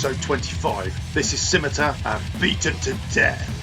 episode 25. This is Scimitar and Beaten to Death.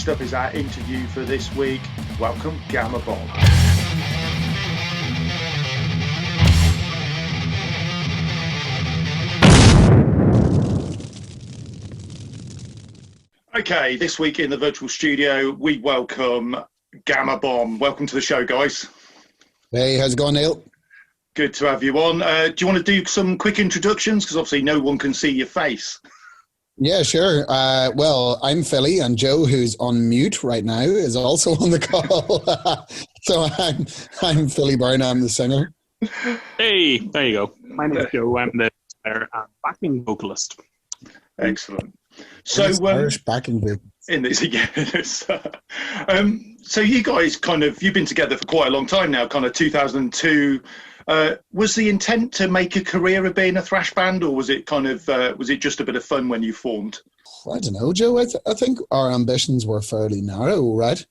Next up is our interview for this week. Welcome, Gama Bomb. Okay, this week in the virtual studio, we welcome Gama Bomb. Welcome to the show, guys. Hey, how's it going, Neil? Good to have you on. Do you want to do some quick introductions? Because obviously no one can see your face. Yeah, sure. Well, I'm Philly, and Joe, who's on mute right now, is also on the call. So I'm Philly Byrne. I'm the singer. Hey, there you go. My name's Joe. I'm the backing vocalist. Excellent. So Irish backing group. In this, yes. So you guys you've been together for quite a long time now, kind of 2002. Was the intent to make a career of being a thrash band, or was it was it just a bit of fun when you formed? I don't know, Joe. I think our ambitions were fairly narrow, right?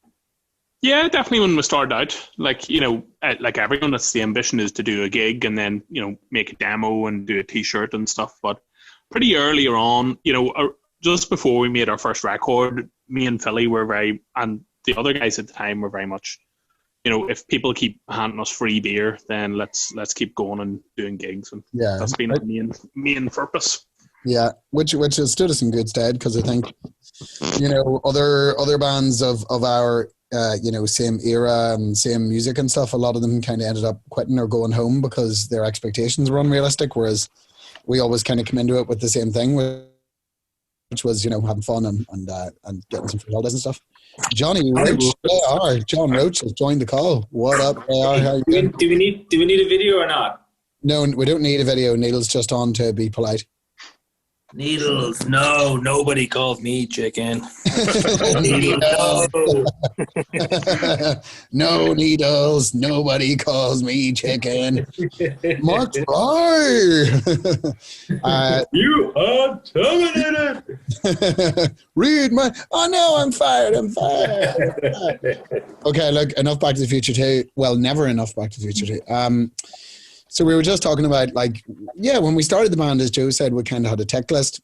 Yeah, definitely when we started out. Like everyone, that's the ambition is to do a gig and then, make a demo and do a t-shirt and stuff. But pretty earlier on, just before we made our first record, me and Philly and the other guys at the time were very much, if people keep handing us free beer, then let's keep going and doing gigs. And that's been our main purpose. Yeah, which has stood us in good stead, because I think, other bands of our, same era and same music and stuff, a lot of them kind of ended up quitting or going home because their expectations were unrealistic, whereas we always kind of come into it with the same thing, which was, having fun and getting some free holidays and stuff. Johnny Roach, John Roach has joined the call. What up, AR? How you doing? Do we need a video or not? No, we don't need a video. Needle's just on to be polite. Needles, no, nobody calls me chicken. No needles, nobody calls me chicken. Mark Fry. You are terminated. Read my. Oh no, I'm fired. Okay, look, enough Back to the Future 2. Well, never enough Back to the Future 2. So we were just talking about, when we started the band, as Joe said, we kind of had a tick list.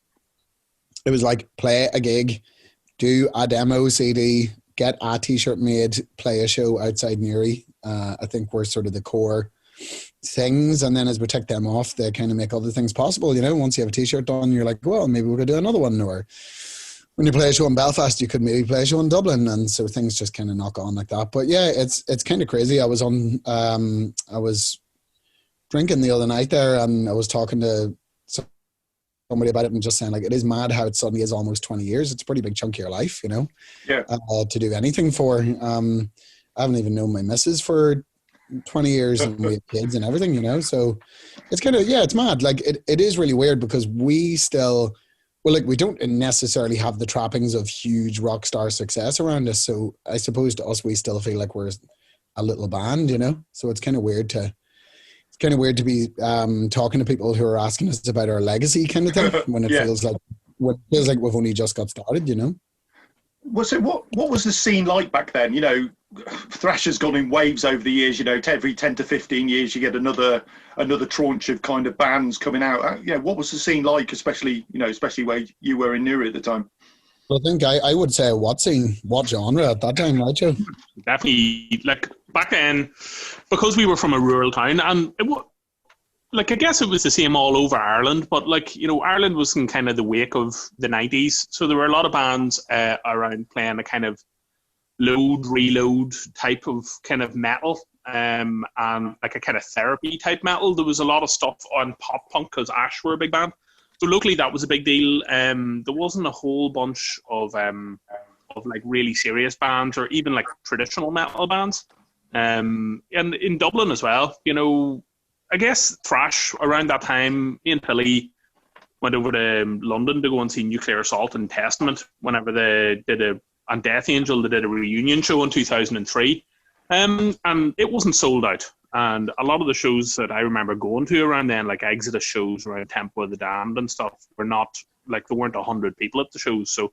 It was like, play a gig, do a demo CD, get a t-shirt made, play a show outside Newry. I think were sort of the core things. And then as we tick them off, they kind of make other things possible. Once you have a t-shirt done, you're like, well, maybe we're going to do another one. Or when you play a show in Belfast, you could maybe play a show in Dublin. And so things just kind of knock on like that. But yeah, it's kind of crazy. I was drinking the other night there, and I was talking to somebody about it and just saying, it is mad how it suddenly is almost 20 years. It's a pretty big chunk of your life, to do anything for. I haven't even known my missus for 20 years and we have kids and everything, so it's kind of, it's mad. It is really weird because we still, we don't necessarily have the trappings of huge rock star success around us. So I suppose to us, we still feel like we're a little band, so it's kind of weird to be talking to people who are asking us about our legacy kind of thing when it feels like we've only just got started, So what was the scene like back then? Thrash has gone in waves over the years. Every 10 to 15 years you get another tranche of kind of bands coming out. What was the scene like, especially where you were in Newry at the time? I think I would say what genre at that time, right, Joe? Definitely, back then, because we were from a rural town, and I guess it was the same all over Ireland, but Ireland was in kind of the wake of the 90s, so there were a lot of bands around playing a kind of load, reload type of kind of metal, and a kind of therapy type metal. There was a lot of stuff on pop punk because Ash were a big band. So locally, that was a big deal. There wasn't a whole bunch of really serious bands or even traditional metal bands. And in Dublin as well, I guess thrash around that time. Me and Philly went over to London to go and see Nuclear Assault and Testament whenever they did and Death Angel. They did a reunion show in 2003, and it wasn't sold out. And a lot of the shows that I remember going to around then, Exodus shows around Temple of the Damned and stuff, were not, there weren't 100 people at the shows. So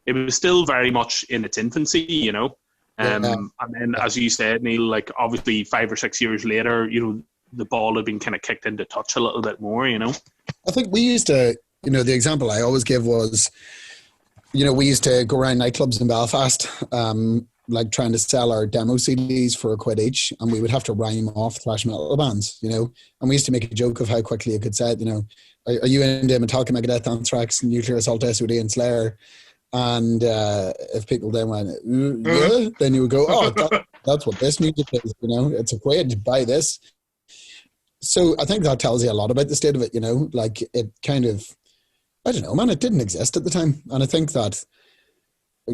it was still very much in its infancy, And then, as you said, Neil, obviously 5 or 6 years later, the ball had been kind of kicked into touch a little bit more, I think we used to, the example I always give was, we used to go around nightclubs in Belfast, trying to sell our demo CDs for £1 each, and we would have to rhyme off thrash metal bands, and we used to make a joke of how quickly you could say it, are you into Metallica, Megadeth, Anthrax, Nuclear Assault, SOD and Slayer? And if people then went, yeah, then you would go, oh, that's what this music is, you know, it's equated by this. So I think that tells you a lot about the state of it, you know, like it kind of, I don't know, man, it didn't exist at the time. And I think that,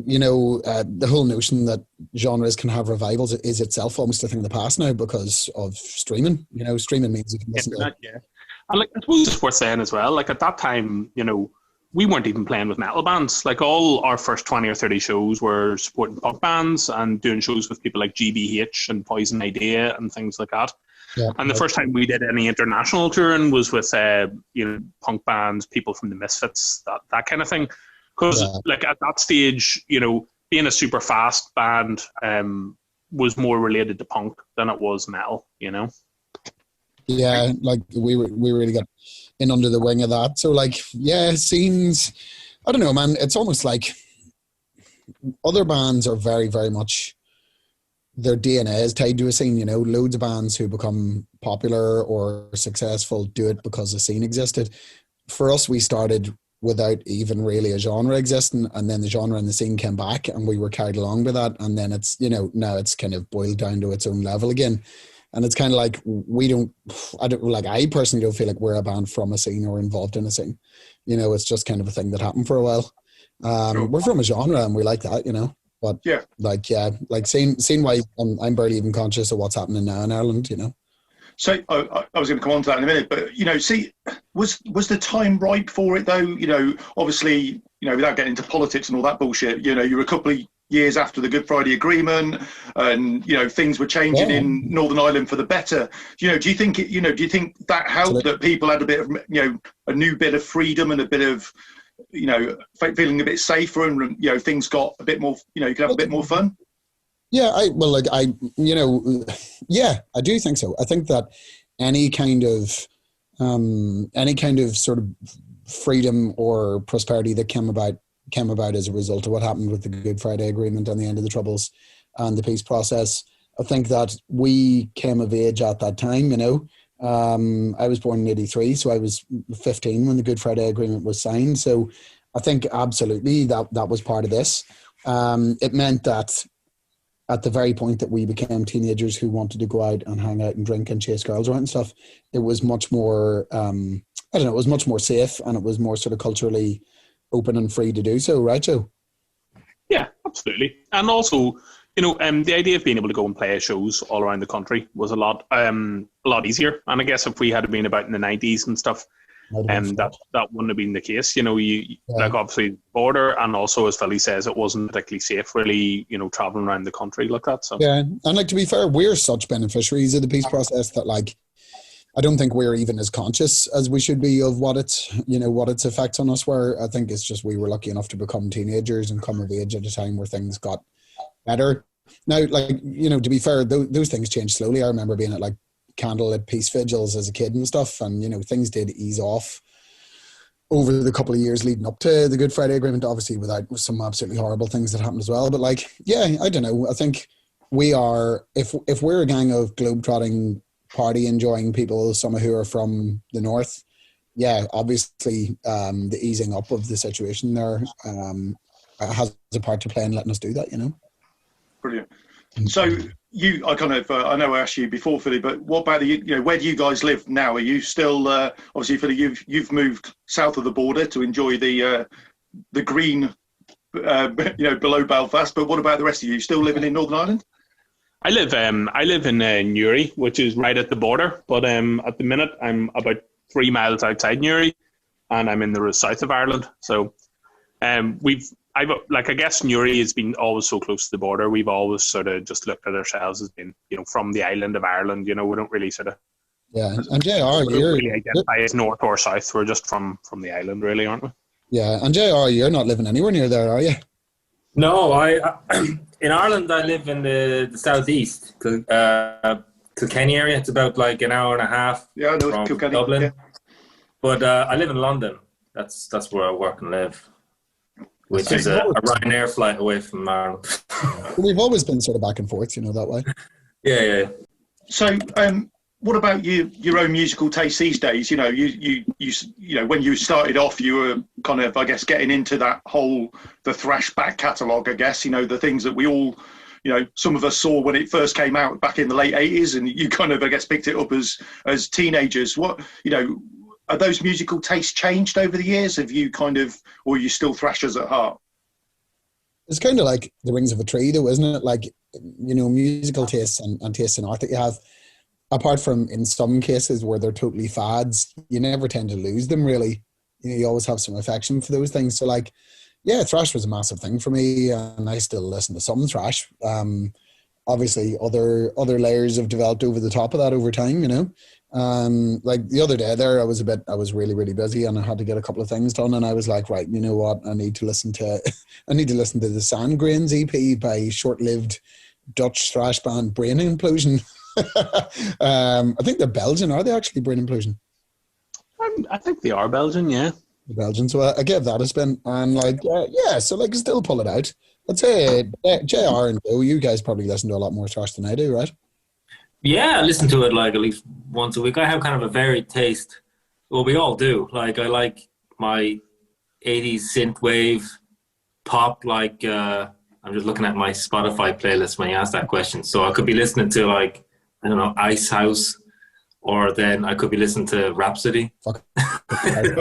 you know, the whole notion that genres can have revivals is itself almost a thing of the past now because of streaming. You know, streaming means you can listen to it. Yeah. And like, I suppose it's worth saying as well, like at that time, you know, we weren't even playing with metal bands. Like all our first 20 or 30 shows were supporting punk bands and doing shows with people like GBH and Poison Idea and things like that. Yeah, and the first time we did any international touring was with, you know, punk bands, people from the Misfits, that kind of thing. Because like at that stage, you know, being a super fast band was more related to punk than it was metal, you know? Yeah, like we really got in under the wing of that. So like, yeah, scenes, I don't know, man, it's almost like other bands are very, very much, their DNA is tied to a scene, you know. Loads of bands who become popular or successful do it because a scene existed. For us, we started without even really a genre existing, and then the genre and the scene came back and we were carried along with that, and then it's, you know, now it's kind of boiled down to its own level again. And it's kind of like I personally don't feel like we're a band from a scene or involved in a scene. You know, it's just kind of a thing that happened for a while. We're from a genre and we like that, you know. But like scene wise, I'm barely even conscious of what's happening now in Ireland, you know. So I was going to come on to that in a minute, but you know, see, was the time ripe for it though? You know, obviously, you know, without getting into politics and all that bullshit, you know, you're a couple of years after the Good Friday Agreement, and you know, things were changing in Northern Ireland for the better. You know, do you think that helped, that people had a bit of, you know, a new bit of freedom and a bit of, you know, feeling a bit safer, and you know, things got a bit more, you know, you could have a bit more fun? Yeah, I do think so. I think that any kind of sort of freedom or prosperity that came about as a result of what happened with the Good Friday Agreement and the end of the Troubles and the peace process. I think that we came of age at that time, you know. I was born in 83, so I was 15 when the Good Friday Agreement was signed. So I think absolutely that was part of this. It meant that at the very point that we became teenagers who wanted to go out and hang out and drink and chase girls around and stuff, it was much more, it was much more safe, and it was more sort of culturally open and free to do so, right, Joe? Yeah, absolutely. And also, you know, the idea of being able to go and play shows all around the country was a lot easier. And I guess if we had been about in the 90s and stuff, that wouldn't have been the case. You know, like obviously border, and also as Philly says, it wasn't particularly safe really, you know, traveling around the country like that. So yeah, and like, to be fair, we're such beneficiaries of the peace process that like I don't think we're even as conscious as we should be of what its effects on us were. I think it's just we were lucky enough to become teenagers and come of age at a time where things got better. Now, like, you know, to be fair, those things changed slowly. I remember being at like candlelit peace vigils as a kid and stuff, and you know, things did ease off over the couple of years leading up to the Good Friday Agreement, obviously without some absolutely horrible things that happened as well. But like, yeah, I don't know, I think we are, if we're a gang of globetrotting, party enjoying people, some of who are from the north, yeah, obviously the easing up of the situation there has a part to play in letting us do that, you know. Brilliant. So I know I asked you before, Philly, but what about where do you guys live now? Are you still, obviously, Philly, you've moved south of the border to enjoy the green, below Belfast, but what about the rest of you? Still living in Northern Ireland? I live in Newry, which is right at the border, but at the minute I'm about 3 miles outside Newry, and I'm in the south of Ireland. So I guess Newry has been always so close to the border. We've always sort of just looked at ourselves as being, you know, from the island of Ireland. You know, we don't really sort of and JR, you're really identify as north or south. We're just from the island, really, aren't we? Yeah, and JR, you're not living anywhere near there, are you? No, in Ireland I live in the southeast, Kilkenny area. It's about like an hour and a half from Kilkenny, Dublin. Yeah. But I live in London. That's where I work and live, which is a Ryanair flight away from Ireland. We've always been sort of back and forth, you know, that way. Yeah. So what about your own musical taste these days? You know, you know, when you started off, you were kind of, I guess, getting into that the thrash back catalogue, I guess, you know, the things that we all, you know, some of us saw when it first came out back in the late 80s, and you kind of, I guess, picked it up as teenagers. What, you know, are those musical tastes changed over the years? Have you kind of, or are you still thrashers at heart? It's kind of like the rings of a tree, though, isn't it? Like, you know, musical tastes and tastes in art that you have, apart from in some cases where they're totally fads, you never tend to lose them, really. You know, you always have some affection for those things. So, like, yeah, thrash was a massive thing for me, and I still listen to some thrash. Obviously, other layers have developed over the top of that over time, you know. Like the other day there, I was really, really busy, and I had to get a couple of things done, and I was like, right, you know what, I need to listen to the Sandgrains EP by short-lived Dutch thrash band Brain Implosion. I think they're Belgian. Are they actually Brain Implosion? I think they are Belgian, yeah. The Belgian. So I gave that a spin, and like, yeah, so like still pull it out. I'd say JR and Joe, you guys probably listen to a lot more thrash than I do, right? Yeah, I listen to it like at least once a week. I have kind of a varied taste. Well, we all do. Like, I like my 80s synthwave pop. Like, I'm just looking at my Spotify playlist when you ask that question. So I could be listening to, like, I don't know, Ice House, or then I could be listening to Rhapsody. And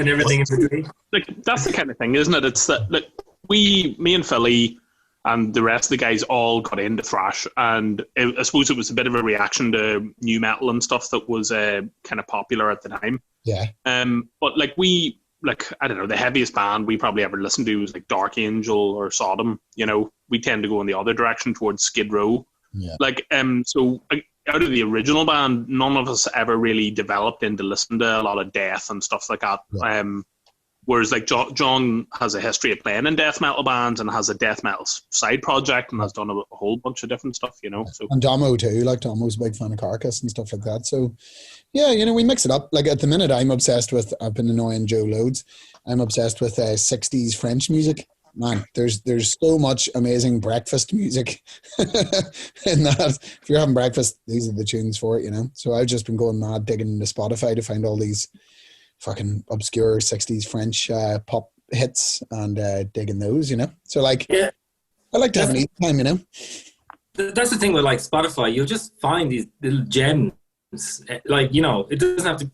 everything in between. Like, that's the kind of thing, isn't it? It's that, like, me and Philly and the rest of the guys all got into thrash, and I suppose it was a bit of a reaction to new metal and stuff that was kind of popular at the time. Yeah. But like I don't know, the heaviest band we probably ever listened to was like Dark Angel or Sodom. You know, we tend to go in the other direction towards Skid Row. Yeah. Like, so out of the original band, none of us ever really developed into listening to a lot of death and stuff like that. Yeah. Whereas like John has a history of playing in death metal bands and has a death metal side project and has done a whole bunch of different stuff, you know. So. And Damo too, like Damo's a big fan of Carcass and stuff like that. So yeah, you know, we mix it up. Like at the minute I've been annoying Joe loads, I'm obsessed with 60s French music. Man, there's so much amazing breakfast music in that. If you're having breakfast, these are the tunes for it, you know. So I've just been going mad digging into Spotify to find all these fucking obscure 60s French pop hits and digging those, you know. So like, yeah, I like to have an eat time, you know. That's the thing with like Spotify. You'll just find these little gems. Like, you know, it doesn't have to.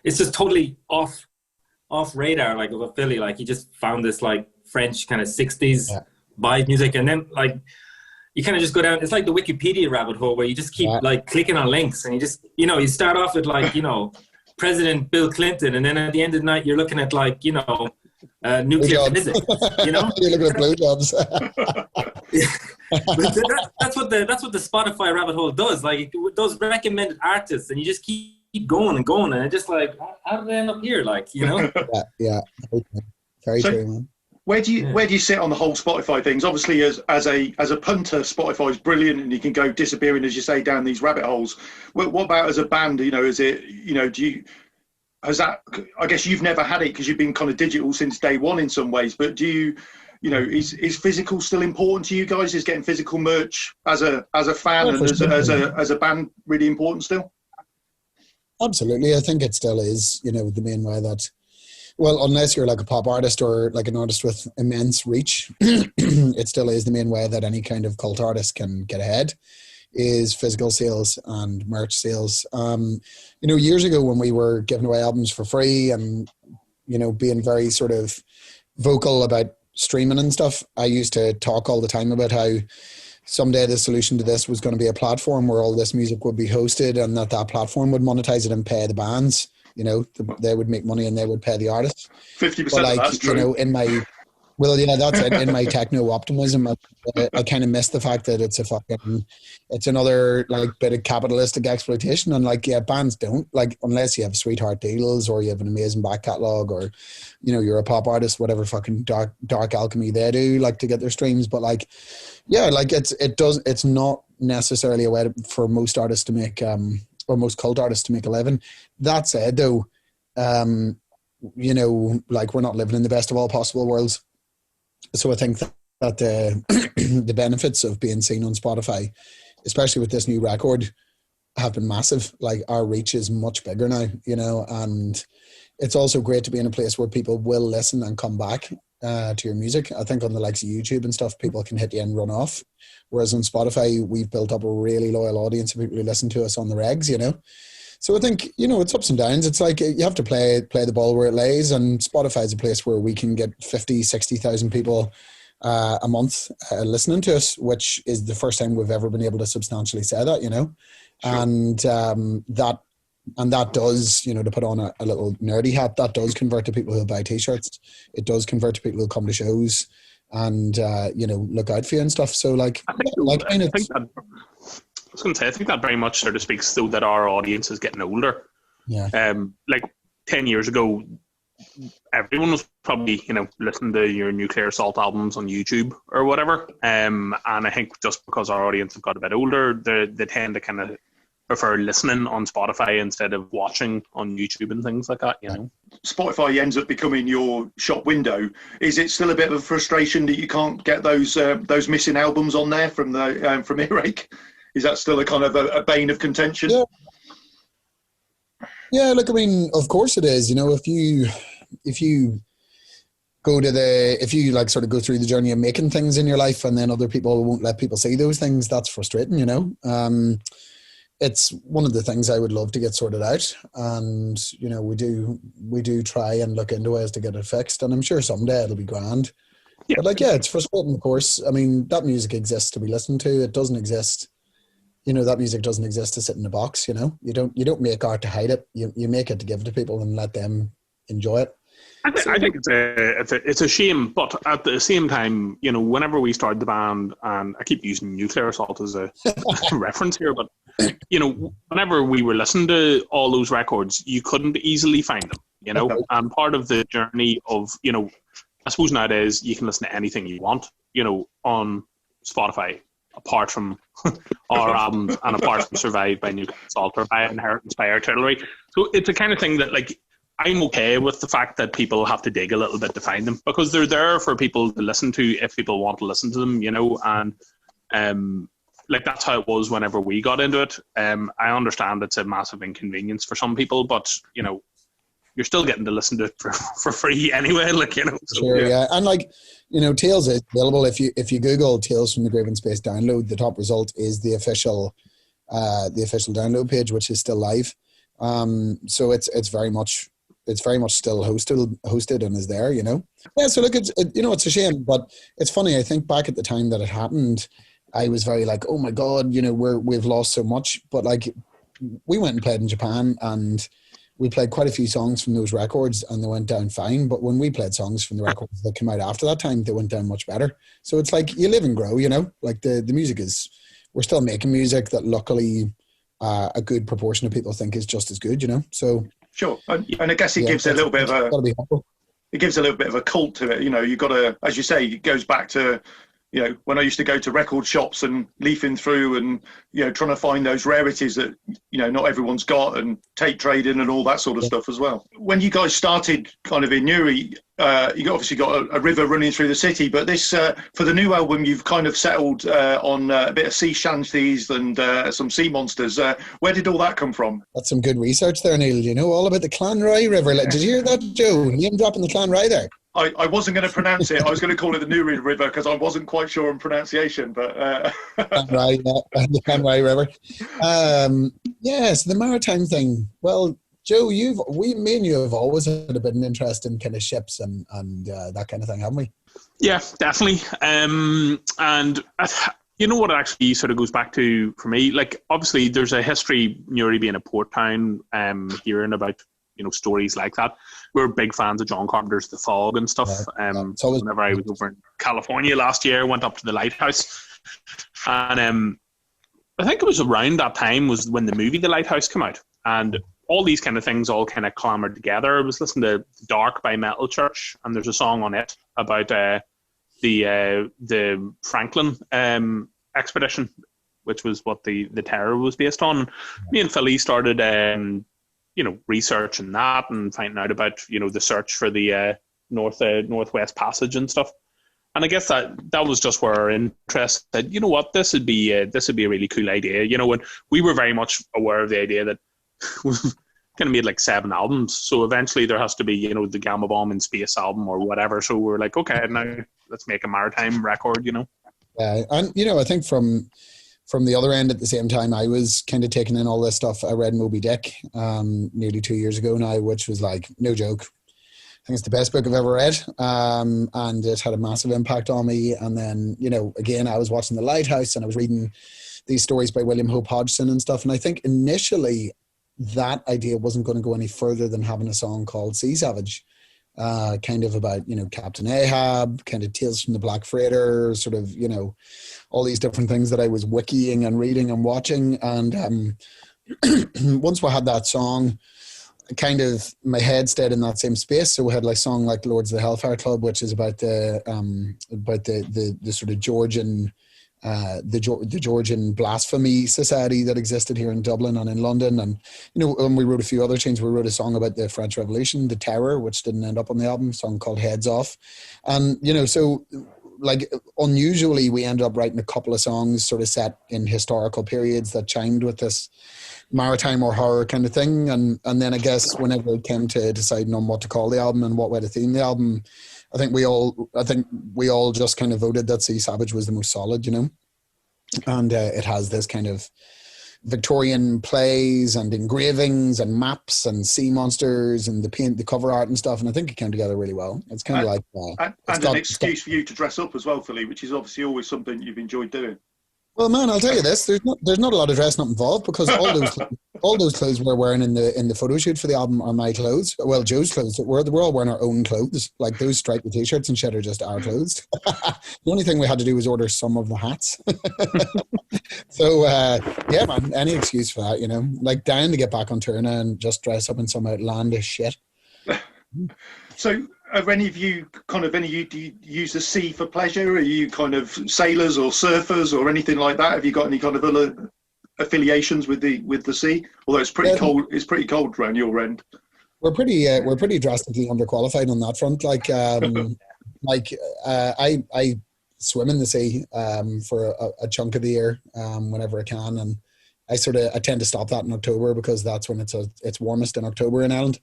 It's just totally off radar. Like of a Philly, like he just found this like French kind of 60s vibe music, and then like you kind of just go down. It's like the Wikipedia rabbit hole where you just keep like clicking on links, and you just, you know, you start off with like, you know, President Bill Clinton, and then at the end of the night, you're looking at like, you know, nuclear physics. You know, you're looking at blowjobs. That's what the Spotify rabbit hole does. Like those recommended artists, and you just keep going and going, and it's just like, how did they end up here? Like, you know? Yeah, very true, man. Where do you sit on the whole Spotify things? Obviously, as a punter, Spotify is brilliant, and you can go disappearing, as you say, down these rabbit holes. What about as a band? You know, is it, you know, I guess you've never had it because you've been kind of digital since day one in some ways. But do you know, is physical still important to you guys? Is getting physical merch as a fan and as a band really important still? Absolutely, I think it still is. You know, the main way that. Well, unless you're like a pop artist or like an artist with immense reach, it still is the main way that any kind of cult artist can get ahead, is physical sales and merch sales. You know, years ago when we were giving away albums for free and, you know, being very sort of vocal about streaming and stuff, I used to talk all the time about how someday the solution to this was going to be a platform where all this music would be hosted, and that platform would monetize it and pay the bands. You know, they would make money and they would pay the artists. 50%. But like, that's true. You know, that's it. In my techno optimism, I kind of miss the fact that it's another like bit of capitalistic exploitation. And like, yeah, bands don't, like, unless you have sweetheart deals or you have an amazing back catalogue, or, you know, you're a pop artist, whatever fucking dark alchemy they do, like, to get their streams. But like, yeah, like it's not necessarily a way for most artists to make or most cult artists to make a living. That said, though, you know, like, we're not living in the best of all possible worlds. So I think that the benefits of being seen on Spotify, especially with this new record, have been massive. Like, our reach is much bigger now, you know, and it's also great to be in a place where people will listen and come back to your music. I think on the likes of YouTube and stuff, people can hit you and run off. Whereas on Spotify, we've built up a really loyal audience of people who listen to us on the regs, you know. So I think, you know, it's ups and downs. It's like you have to play the ball where it lays, and Spotify is a place where we can get 50, 60,000 people a month listening to us, which is the first time we've ever been able to substantially say that, you know. Sure. And that does, you know, to put on a little nerdy hat, that does convert to people who buy t-shirts. It does convert to people who come to shows and, you know, look out for you and stuff. So, like, I was going to say, I think that very much sort of speaks though that our audience is getting older. Yeah. Like 10 years ago, everyone was probably, you know, listening to your Nuclear Assault albums on YouTube or whatever. And I think just because our audience have got a bit older, they tend to kind of prefer listening on Spotify instead of watching on YouTube and things like that, you know. Spotify ends up becoming your shop window. Is it still a bit of a frustration that you can't get those missing albums on there from Earache? Is that still a kind of a bane of contention? Yeah, look, I mean, of course it is. You know, if you go to if you like sort of go through the journey of making things in your life and then other people won't let people see those things, that's frustrating, you know. It's one of the things I would love to get sorted out, and you know, we do try and look into ways to get it fixed, and I'm sure someday it'll be grand. Yeah. But like, yeah, it's frustrating, of course. I mean, that music exists to be listened to. It doesn't exist. You know, that music doesn't exist to sit in a box. You know, you don't make art to hide it. You make it to give it to people and let them enjoy it. I think it's a shame, but at the same time, you know, whenever we started the band, and I keep using Nuclear Assault as a reference here, but you know, whenever we were listening to all those records, you couldn't easily find them, you know, and part of the journey of, you know, I suppose nowadays you can listen to anything you want, you know, on Spotify, apart from our albums and apart from Survive by Nuclear Assault or by Inheritance by Artillery. So it's a kind of thing that, like, I'm okay with the fact that people have to dig a little bit to find them, because they're there for people to listen to if people want to listen to them, you know, and like that's how it was whenever we got into it. I understand it's a massive inconvenience for some people, but you know, you're still getting to listen to it for free anyway, like, you know. So, sure, yeah. And like, you know, Tales is available. If you Google Tales from the Grave in Space download, the top result is the official download page, which is still live. So it's very much still hosted and is there, you know. Yeah, so look, it's a shame, but it's funny. I think back at the time that it happened, I was very like, oh my God, you know, we've lost so much. But like, we went and played in Japan, and we played quite a few songs from those records, and they went down fine. But when we played songs from the records that came out after that time, they went down much better. So it's like, you live and grow, you know. Like the music we're still making music that luckily a good proportion of people think is just as good, you know. So sure, and I guess it gives a little bit of a cult to it. You know, you've got to, as you say, it goes back to, you know, when I used to go to record shops and leafing through and, you know, trying to find those rarities that, you know, not everyone's got, and tape trading and all that sort of stuff as well. When you guys started kind of in Newry, you obviously got a river running through the city, but this, for the new album, you've kind of settled on a bit of sea shanties and some sea monsters. Where did all that come from? That's some good research there, Neil. You know all about the Clanroy River. Did you hear that, Joe? You dropping the Clanroy there? I wasn't going to pronounce it. I was going to call it the Newry River because I wasn't quite sure on pronunciation. But Clanroy, the Clanroy River. Yes, the maritime thing. Well, Joe, me and you have always had a bit of an interest in kind of ships and that kind of thing, haven't we? Yeah, definitely. And you know what it actually sort of goes back to for me? Like, obviously, there's a history, Newry being a port town, hearing about, you know, stories like that. We're big fans of John Carpenter's The Fog and stuff. Whenever I was over in California last year, went up to the Lighthouse, and I think it was around that time was when the movie The Lighthouse came out, and all these kind of things all kind of clamoured together. I was listening to Dark by Metal Church, and there's a song on it about the Franklin expedition, which was what the Terror was based on. Me and Philly started you know, researching that and finding out about, you know, the search for the Northwest Passage and stuff. And I guess that was just where our interest said, you know what, this would be a really cool idea. You know, and we were very much aware of the idea that we've kind of made like 7 albums. So eventually there has to be, you know, the Gama Bomb in Space album or whatever. So we're like, okay, now let's make a maritime record, you know. Yeah, and you know, I think from the other end at the same time, I was kind of taking in all this stuff. I read Moby Dick nearly 2 years ago now, which was like, no joke, I think it's the best book I've ever read, and it had a massive impact on me. And then, you know, again, I was watching The Lighthouse and I was reading these stories by William Hope Hodgson and stuff. And I think initially that idea wasn't going to go any further than having a song called Sea Savage, kind of about, you know, Captain Ahab, kind of Tales from the Black Freighter, sort of, you know, all these different things that I was wikiing and reading and watching. And once we had that song, kind of my head stayed in that same space. So we had like a song like Lords of the Hellfire Club, which is about the sort of Georgian the Georgian Blasphemy Society that existed here in Dublin and in London. And, you know, when we wrote a few other tunes, we wrote a song about the French Revolution, The Terror, which didn't end up on the album, a song called Heads Off. And, you know, so like unusually we ended up writing a couple of songs sort of set in historical periods that chimed with this maritime or horror kind of thing. And then I guess whenever it came to deciding on what to call the album and what way to theme the album, I think we all just kind of voted that Sea Savage was the most solid, you know. And it has this kind of Victorian plays and engravings and maps and sea monsters and the cover art and stuff. And I think it came together really well. It's kind of like and an excuse for you to dress up as well, Philly, which is obviously always something you've enjoyed doing. Well, man, I'll tell you this: there's not a lot of dressing up involved, because all those clothes we're wearing in the photo shoot for the album are my clothes. Well, Joe's clothes. We're all wearing our own clothes. Like those stripy t-shirts and shit are just our clothes. The only thing we had to do was order some of the hats. So yeah, man, any excuse for that, you know. Like dying to get back on tour now and just dress up in some outlandish shit. So, are any of you do you use the sea for pleasure? Are you kind of sailors or surfers or anything like that? Have you got any kind of other affiliations with the sea? Although it's pretty cold. It's pretty cold around your end. We're pretty drastically underqualified on that front. I swim in the sea for a chunk of the year whenever I can, and I tend to stop that in October because that's when it's warmest in October in Ireland.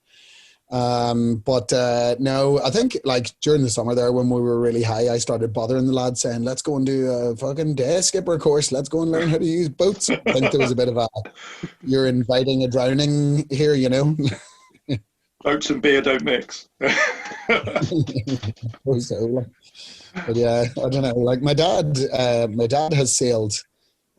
No, I think like during the summer there when we were really high, I started bothering the lads saying, let's go and do a fucking day skipper course. Let's go and learn how to use boats. I think there was a bit of you're inviting a drowning here, you know. Boats and beer don't mix. But yeah, I don't know. Like my dad has sailed.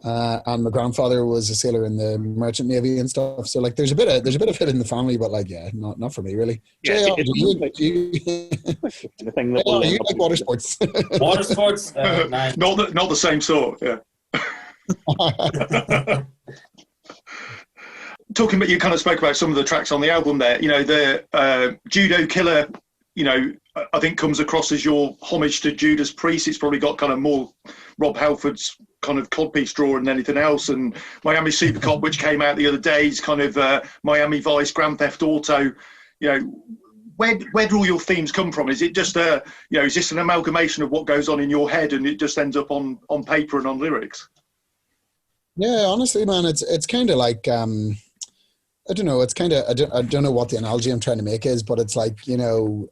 And my grandfather was a sailor in the merchant navy and stuff. So like, there's a bit of it in the family, but like, yeah, not for me really. Yeah, you like water sports? Water sports, nice. Not the same sort. Yeah. Talking about, you kind of spoke about some of the tracks on the album there. You know, the Judo Killer, you know, I think comes across as your homage to Judas Priest. It's probably got kind of more Rob Halford's kind of codpiece drawer than anything else. And Miami Supercop, which came out the other day, is kind of Miami Vice, Grand Theft Auto. You know, where do all your themes come from? Is it just is this an amalgamation of what goes on in your head and it just ends up on paper and on lyrics? Yeah, honestly, man, it's kind of like I don't know. It's kind of I don't know what the analogy I'm trying to make is, but it's like, you know,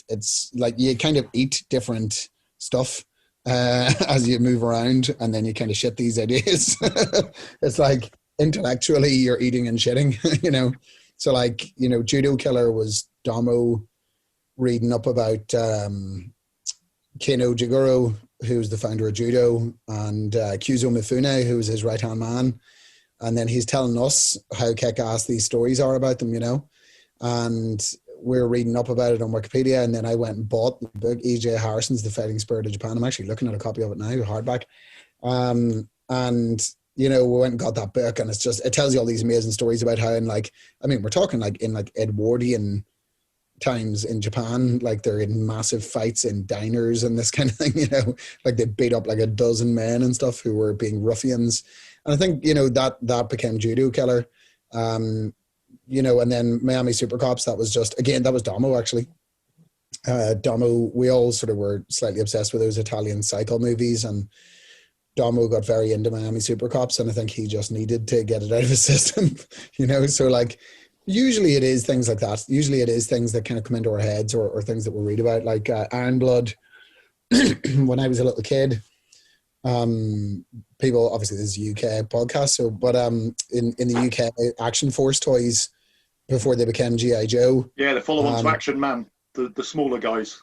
it's like you kind of eat different stuff as you move around, and then you kind of shit these ideas. It's like intellectually you're eating and shitting, you know. So like, you know, Judo Killer was Damo reading up about Kano Jigoro, who's the founder of judo, and Kyuzo Mifune, who's his right hand man. And then he's telling us how kick-ass these stories are about them, you know. And we're reading up about it on Wikipedia, and then I went and bought the book, E.J. Harrison's The Fighting Spirit of Japan. I'm actually looking at a copy of it now, hardback. And, you know, we went and got that book, and it tells you all these amazing stories about how, we're talking like in like Edwardian times in Japan, like they're in massive fights in diners and this kind of thing, you know, like they beat up like a dozen men and stuff who were being ruffians. And I think, you know, that became Judo Killer. You know, and then Miami Super Cops, that was Damo actually. Damo, we all sort of were slightly obsessed with those Italian cycle movies, and Damo got very into Miami Super Cops, and I think he just needed to get it out of his system, so like usually it is things like that. Usually it is things that kind of come into our heads or things that we read about, like Iron Blood. When I was a little kid, people, obviously this is a UK podcast, so but in the UK, Action Force toys, before they became G.I. Joe, the follow-on to Action Man, the smaller guys.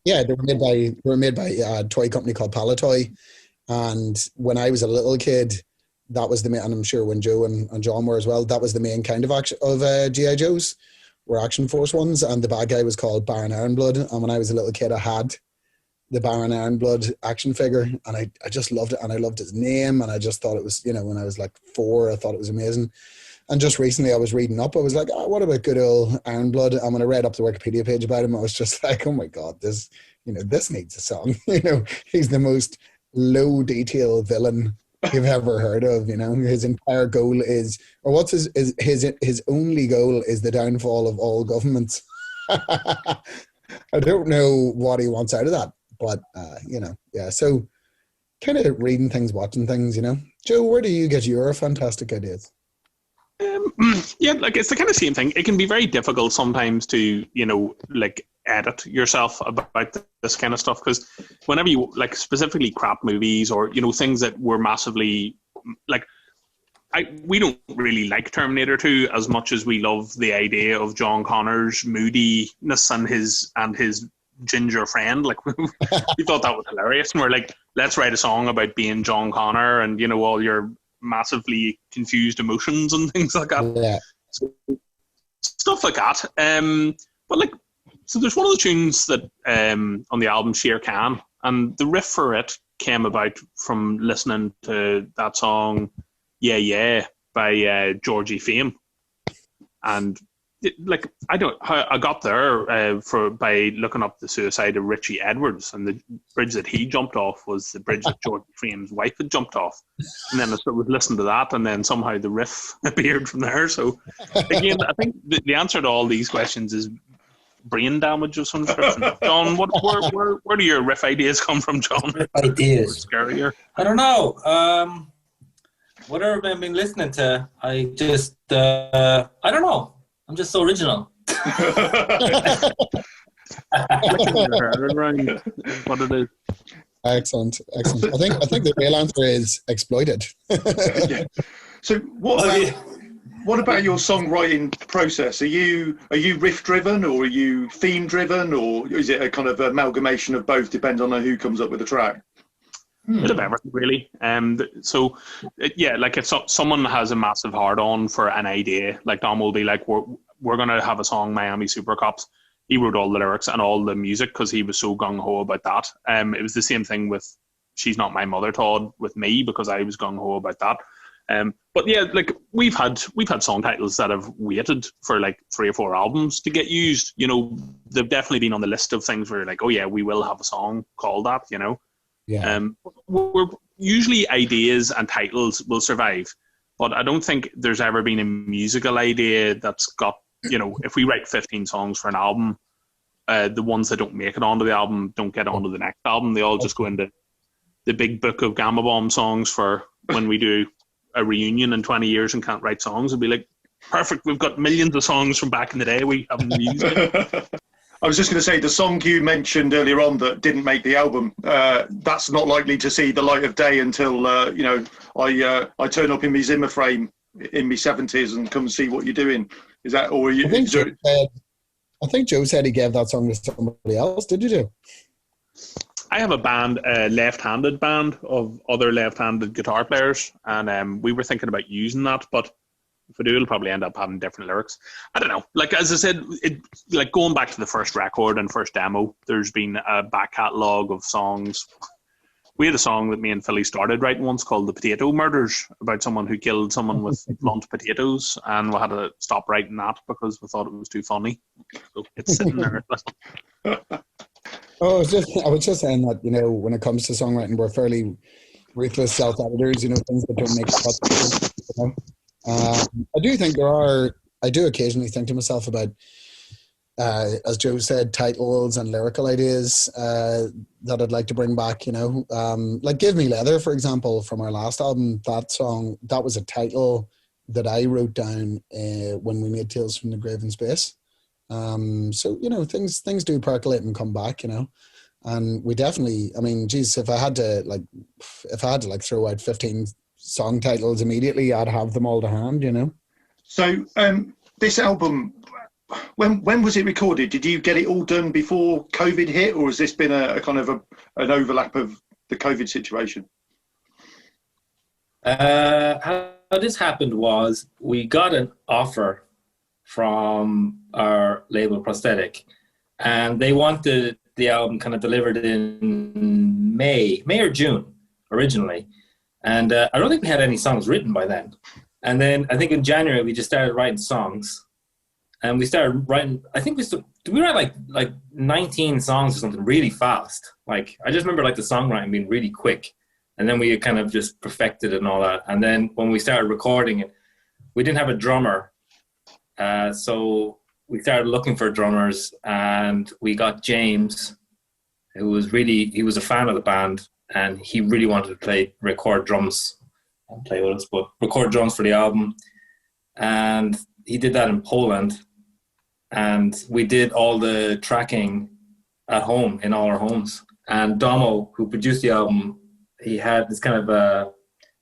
Yeah, they were made by a toy company called Palatoy. And when I was a little kid, that was the main, and I'm sure when Joe and John were as well, that was the main kind of action of G.I. Joes, were Action Force ones, and the bad guy was called Baron Ironblood. And when I was a little kid, I had the Baron Ironblood action figure, and I just loved it, and I loved his name, and I just thought it was, when I was like 4, I thought it was amazing. And just recently I was reading up, I was like, oh, what about good old Ironblood? And when I read up the Wikipedia page about him, I was just like, oh my God, this needs a song. He's the most low detail villain you've ever heard of. His entire goal is, or what's his only goal is the downfall of all governments. I don't know what he wants out of that, but so kind of reading things, watching things. Joe, where do you get your fantastic ideas? Like it's the kind of same thing. It can be very difficult sometimes to like edit yourself about this kind of stuff, because whenever you like specifically crap movies or things that were massively like, we don't really like Terminator 2 as much as we love the idea of John Connor's moodiness and his ginger friend. Like we thought that was hilarious, and we're like, let's write a song about being John Connor and all your massively confused emotions and things like that. Yeah. So, stuff like that. But like, so there's one of the tunes that on the album Shere Khan, and the riff for it came about from listening to that song Yeah Yeah by Georgie Fame. And I got there by looking up the suicide of Richie Edwards, and the bridge that he jumped off was the bridge that George Fame's wife had jumped off. And then I was listening to that, and then somehow the riff appeared from there. So again, I think the answer to all these questions is brain damage of some description. John, where do your riff ideas come from, John? Riff ideas? Scarier. I don't know. Whatever I've been listening to, I just I don't know. I'm just so original. What it is. Excellent. I think the real answer is exploited. Yeah. So what about your songwriting process? Are you riff driven, or are you theme driven, or is it a kind of amalgamation of both, depending on who comes up with the track? A bit of everything, really. So, like if someone has a massive hard-on for an idea, like Dom will be like, we're going to have a song, Miami Super Cops. He wrote all the lyrics and all the music because he was so gung-ho about that. It was the same thing with She's Not My Mother, Todd, with me, because I was gung-ho about that. But yeah, like we've had song titles that have waited for like 3 or 4 albums to get used. They've definitely been on the list of things where you're like, oh yeah, we will have a song called that, Yeah. We're usually ideas and titles will survive, but I don't think there's ever been a musical idea that's got, if we write 15 songs for an album, the ones that don't make it onto the album don't get onto the next album. They all just go into the big book of Gama Bomb songs for when we do a reunion in 20 years and can't write songs. It'll be like, perfect, we've got millions of songs from back in the day we haven't used it. I was just going to say, the song you mentioned earlier on that didn't make the album, that's not likely to see the light of day until, I turn up in my Zimmer frame in my 70s and come see what you're doing. Is that, or are you? I think Joe said he gave that song to somebody else. Did you, Joe? I have a band, a left-handed band of other left-handed guitar players, and we were thinking about using that, but if we do, it'll probably end up having different lyrics. I don't know. Like, as I said, like going back to the first record and first demo, there's been a back catalogue of songs. We had a song that me and Philly started writing once called The Potato Murders, about someone who killed someone with blunt potatoes, and we had to stop writing that because we thought it was too funny. So it's sitting there. I was just saying that, when it comes to songwriting, we're fairly ruthless self-editors, things that don't make the cut. I do occasionally think to myself about as Joe said, titles and lyrical ideas that I'd like to bring back, you know. Like Give Me Leather, for example, from our last album, that song, that was a title that I wrote down when we made Tales from the Grave in Space. So, you know, things do percolate and come back, you know. And we definitely, I mean, geez, if I had to throw out 15 song titles immediately, I'd have them all to hand, you know. So this album, when was it recorded? Did you get it all done before COVID hit, or has this been a kind of an overlap of the COVID situation? How this happened was we got an offer from our label Prosthetic, and they wanted the album kind of delivered in May or June originally. And I don't think we had any songs written by then. And then I think in January we just started writing songs, and we started writing. I think we write like 19 songs or something really fast. Like I just remember like the songwriting being really quick, and then we kind of just perfected it and all that. And then when we started recording it, we didn't have a drummer, so we started looking for drummers, and we got James, he was a fan of the band, and he really wanted to record drums and play with us, but record drums for the album. And he did that in Poland. And we did all the tracking at home, in all our homes. And Domo, who produced the album, he had this kind of a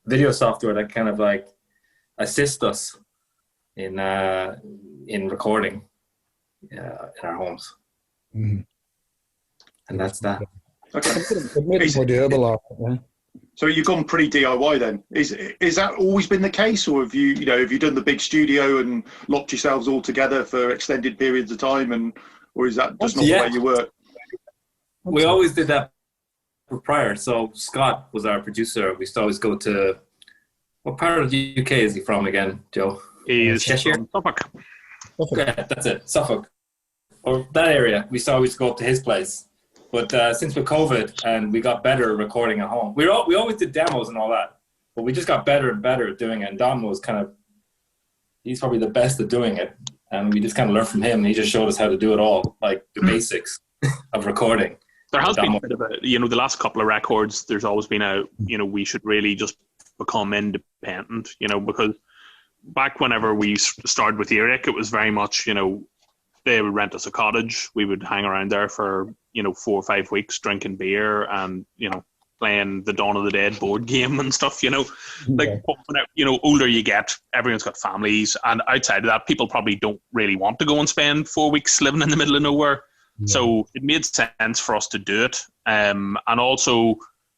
video software that kind of like assists us in recording in our homes. Mm-hmm. And that's that. Okay. It made it more doable, yeah. So you've gone pretty DIY then. Is that always been the case, or have you done the big studio and locked yourselves all together for extended periods of time, or is that just not the way you work? We always did that prior. So Scott was our producer. We used to always go to, what part of the UK is he from again, Joe? He's Cheshire? from Suffolk. Okay, that's it, Suffolk. Or that area. We used to always go up to his place. But since with COVID and we got better at recording at home, we always did demos and all that, but we just got better and better at doing it. And Dom was he's probably the best at doing it. And we just kind of learned from him, and he just showed us how to do it all, like the basics of recording. There has been a bit of the last couple of records, there's always been we should really just become independent, because back whenever we started with Eric, it was very much, they would rent us a cottage. We would hang around there for, 4 or 5 weeks, drinking beer and, playing the Dawn of the Dead board game and stuff, Like, older you get, everyone's got families. And outside of that, people probably don't really want to go and spend 4 weeks living in the middle of nowhere. Yeah. So it made sense for us to do it. And also,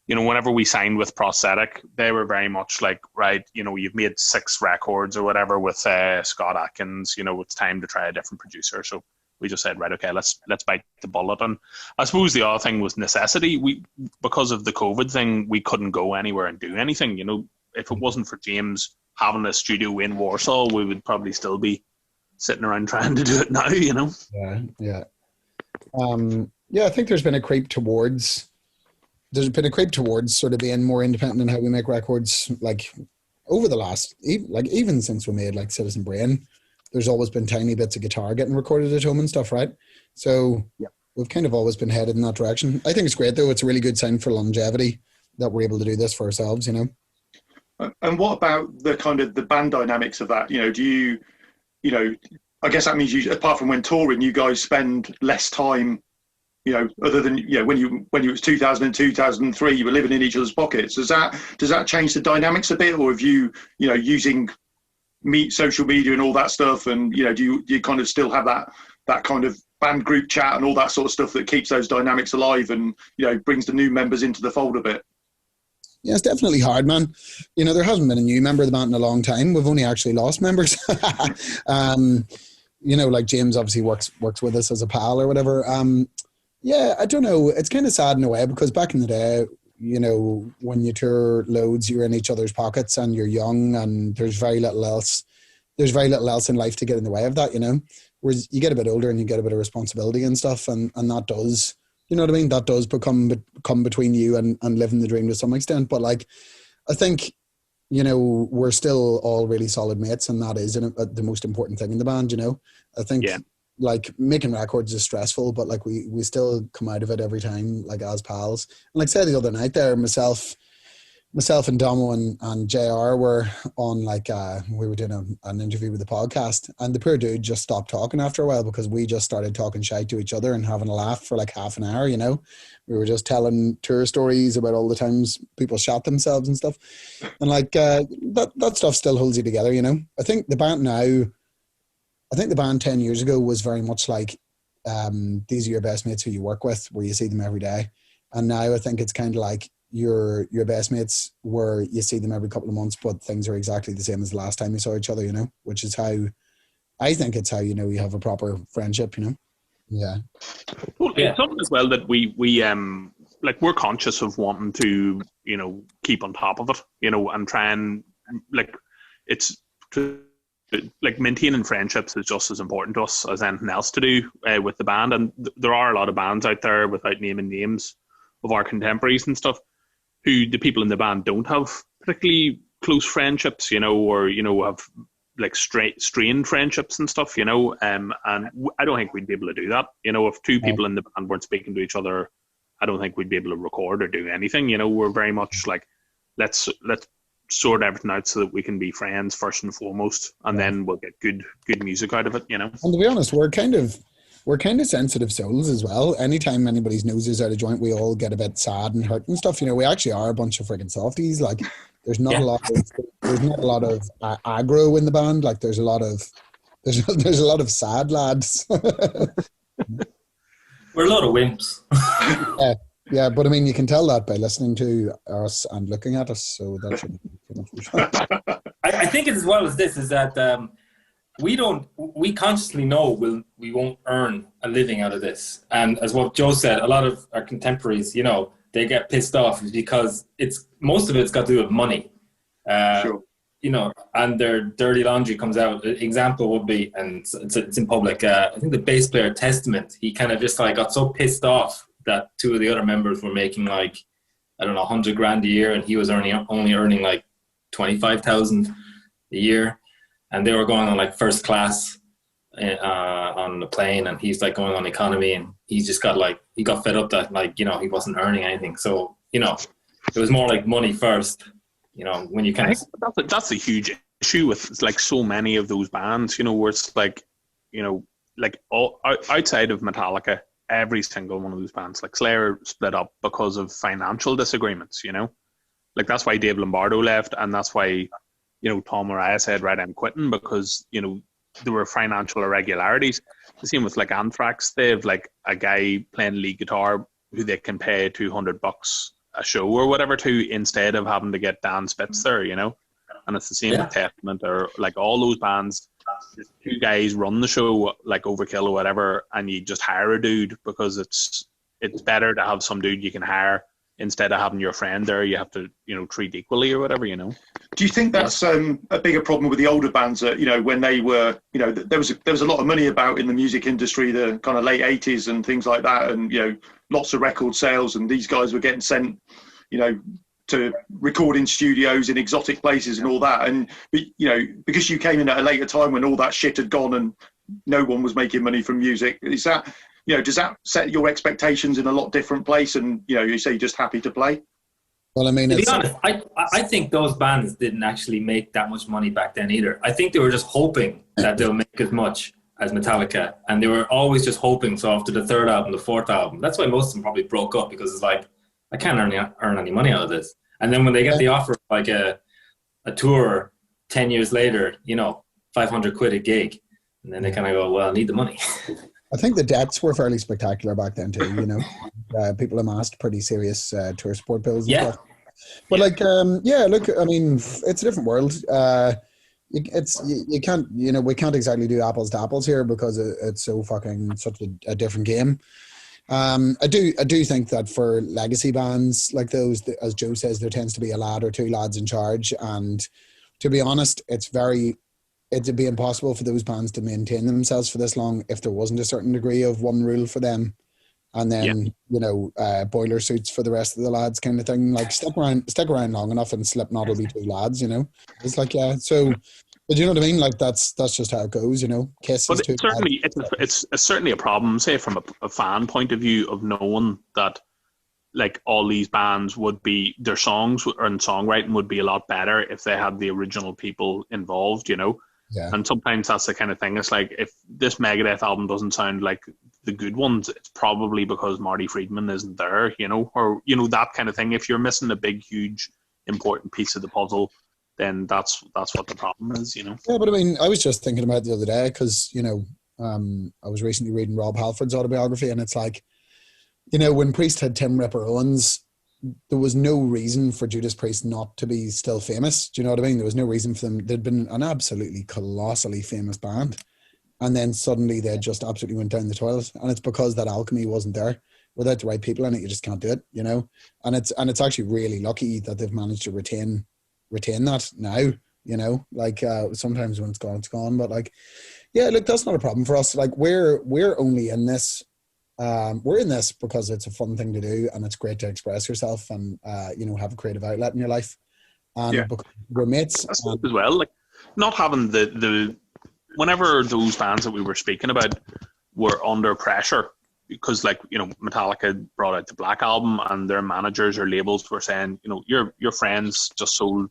whenever we signed with Prosthetic, they were very much like, right, you've made 6 records or whatever with Scott Atkins, it's time to try a different producer. So we just said, right, okay, let's bite the bullet. And I suppose the other thing was necessity. Because of the COVID thing, we couldn't go anywhere and do anything. If it wasn't for James having a studio in Warsaw, we would probably still be sitting around trying to do it now, Yeah. I think there's been a creep towards sort of being more independent in how we make records, like over the last, even since we made like Citizen Brain, there's always been tiny bits of guitar getting recorded at home and stuff, right? So we've kind of always been headed in that direction. I think it's great though. It's a really good sign for longevity that we're able to do this for ourselves, And what about the kind of the band dynamics of that? Do you, I guess that means you, apart from when touring, you guys spend less time, other than, when you was 2002, 2003, you were living in each other's pockets. Does that change the dynamics a bit, or have you, using social media and all that stuff, and do you kind of still have that kind of band group chat and all that sort of stuff that keeps those dynamics alive and brings the new members into the fold a bit? Yeah, it's definitely hard, man. There hasn't been a new member of the band in a long time. We've only actually lost members. Like James obviously works with us as a pal or whatever. I don't know. It's kind of sad in a way, because back in the day, when you tour loads, you're in each other's pockets and you're young, and there's very little else in life to get in the way of that, Whereas you get a bit older and you get a bit of responsibility and stuff, and that does, that does come between you and living the dream to some extent. But like, I think, we're still all really solid mates, and that is the most important thing in the band, I think, like making records is stressful, but like we still come out of it every time, like as pals. And like I said the other night there, myself and Domo and JR were on, like we were doing an interview with the podcast, and the poor dude just stopped talking after a while because we just started talking shite to each other and having a laugh for like half an hour, you know. We were just telling tour stories about all the times people shot themselves and stuff. And like that stuff still holds you together, you know. I think the band 10 years ago was very much like these are your best mates who you work with, where you see them every day. And now I think it's kind of like your best mates where you see them every couple of months, but things are exactly the same as the last time you saw each other, you know, which is how I think it's how, you know, you have a proper friendship, you know. Yeah. Well, it's something as well that we like, we're conscious of wanting to, you know, keep on top of it, you know, and try and like, it's like maintaining friendships is just as important to us as anything else to do with the band. And there are a lot of bands out there, without naming names, of our contemporaries and stuff, who the people in the band don't have particularly close friendships, you know, or, you know, have like strained friendships and stuff, you know. And I don't think we'd be able to do that. You know, if two people in the band weren't speaking to each other, I don't think we'd be able to record or do anything. You know, we're very much like, let's sort everything out so that we can be friends first and foremost, and then we'll get good music out of it, you know. And to be honest, we're kind of sensitive souls as well. Anytime anybody's nose is out of joint, we all get a bit sad and hurt and stuff. You know, we actually are a bunch of freaking softies. Like, there's not a lot of aggro in the band. Like, there's a lot of sad lads. We're a lot of wimps. Yeah, but I mean, you can tell that by listening to us and looking at us. So that shouldn't be too much. I think as well as this is that we consciously know we won't earn a living out of this. And as what Joe said, a lot of our contemporaries, you know, they get pissed off because most of it's got to do with money. Sure. You know, and their dirty laundry comes out. An example would be, and it's in public, I think the bass player Testament, he kind of just like got so pissed off that two of the other members were making like, I don't know, $100,000 a year, and he was only earning like 25,000 a year. And they were going on like first class on the plane, and he's like going on economy, and he just got like, he got fed up that, like, you know, he wasn't earning anything. So, you know, it was more like money first, you know, when you kind of... That's a huge issue with like so many of those bands, you know, where it's like, you know, like all outside of Metallica, every single one of those bands, like Slayer, split up because of financial disagreements, you know? Like, that's why Dave Lombardo left, and that's why, you know, Tom Araya said, right, I'm quitting, because, you know, there were financial irregularities. The same with like Anthrax. They have like a guy playing lead guitar who they can pay $200 a show or whatever to, instead of having to get Dan Spitz there, you know? And it's the same with Testament, or like all those bands. Two guys run the show, like Overkill or whatever, and you just hire a dude because it's better to have some dude you can hire instead of having your friend there. You have to, you know, treat equally or whatever, you know. Do you think that's a bigger problem with the older bands that, you know, when they were, you know, there was a lot of money about in the music industry, the kind of late 80s and things like that, and, you know, lots of record sales, and these guys were getting sent, you know, to recording studios in exotic places and all that, and, you know, because you came in at a later time when all that shit had gone and no one was making money from music, is that, you know, does that set your expectations in a lot different place, and, you know, you say you're just happy to play? Well, I mean, to be honest, I think those bands didn't actually make that much money back then either. I think they were just hoping that they'll make as much as Metallica, and they were always just hoping. So after the third album, the fourth album, that's why most of them probably broke up, because it's like, I can't earn any money out of this. And then when they get the offer, like a tour 10 years later, you know, 500 quid a gig, and then they kind of go, well, I need the money. I think the debts were fairly spectacular back then too, you know. People amassed pretty serious tour support bills and stuff. But like, look, I mean, it's a different world. You can't, you know, we can't exactly do apples to apples here because it's so fucking such a different game. I do think that for legacy bands like those, as Joe says, there tends to be a lad or two lads in charge, and to be honest, it'd be impossible for those bands to maintain themselves for this long if there wasn't a certain degree of one rule for them, and then you know, boiler suits for the rest of the lads kind of thing. Like, stick around long enough and Slipknot will be two lads, you know. It's like, yeah. So But you know what I mean? Like that's just how it goes, you know. Kiss but is too certainly it's certainly a problem, say from a fan point of view, of knowing that like all these bands would be, their songs and songwriting would be a lot better if they had the original people involved, you know. Yeah. And sometimes that's the kind of thing. It's like, if this Megadeth album doesn't sound like the good ones, it's probably because Marty Friedman isn't there, you know, or, you know, that kind of thing. If you're missing a big, huge, important piece of the puzzle, then that's what the problem is, you know. Yeah, but I mean, I was just thinking about it the other day because, you know, I was recently reading Rob Halford's autobiography, and it's like, you know, when Priest had Tim Ripper Owens, there was no reason for Judas Priest not to be still famous. Do you know what I mean? There was no reason for them. They'd been an absolutely colossally famous band, and then suddenly they just absolutely went down the toilet. And it's because that alchemy wasn't there. Without the right people in it, you just can't do it, you know. And it's actually really lucky that they've managed to retain that now, you know. Like sometimes when it's gone. But like, yeah, look, that's not a problem for us. Like we're only in this. We're in this because it's a fun thing to do, and it's great to express yourself and you know, have a creative outlet in your life. And because we're mates as well, like not having the whenever those bands that we were speaking about were under pressure, because like, you know, Metallica brought out the Black Album and their managers or labels were saying, you know, your friends just sold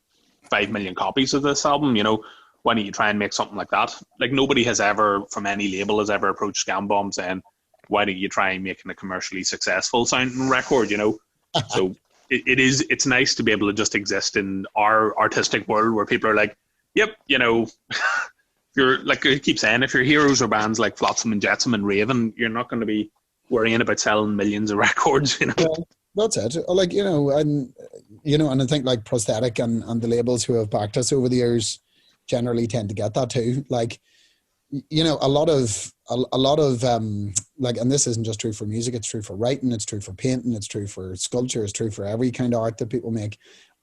5 million copies of this album, you know, why don't you try and make something like that? Like nobody has ever, from any label, has ever approached Gama Bomb saying, why don't you try making a commercially successful sounding record, you know? So it's nice to be able to just exist in our artistic world where people are like, yep, you know, you're like I keep saying, if your heroes are bands like Flotsam and Jetsam and Raven, you're not going to be worrying about selling millions of records, you know? Yeah, that's it. Like, you know, and I think like Prosthetic and the labels who have backed us over the years generally tend to get that too. Like, you know, a lot of like, and this isn't just true for music, it's true for writing, it's true for painting, it's true for sculpture, it's true for every kind of art that people make.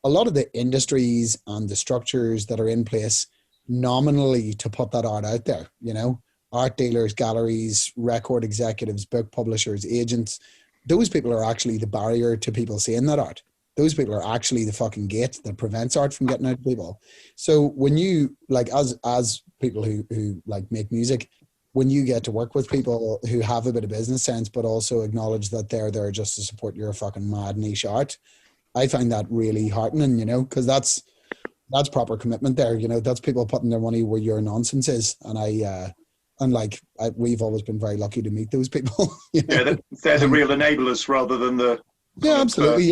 A lot of the industries and the structures that are in place nominally to put that art out there, you know, art dealers, galleries, record executives, book publishers, agents, those people are actually the barrier to people seeing that art. Those people are actually the fucking gate that prevents art from getting out to people. So when you, like, as people who like make music, when you get to work with people who have a bit of business sense, but also acknowledge that they're there just to support your fucking mad niche art, I find that really heartening, you know, because that's proper commitment there, you know, that's people putting their money where your nonsense is. And we've always been very lucky to meet those people. You know? Yeah, they're the real enablers rather than the absolutely,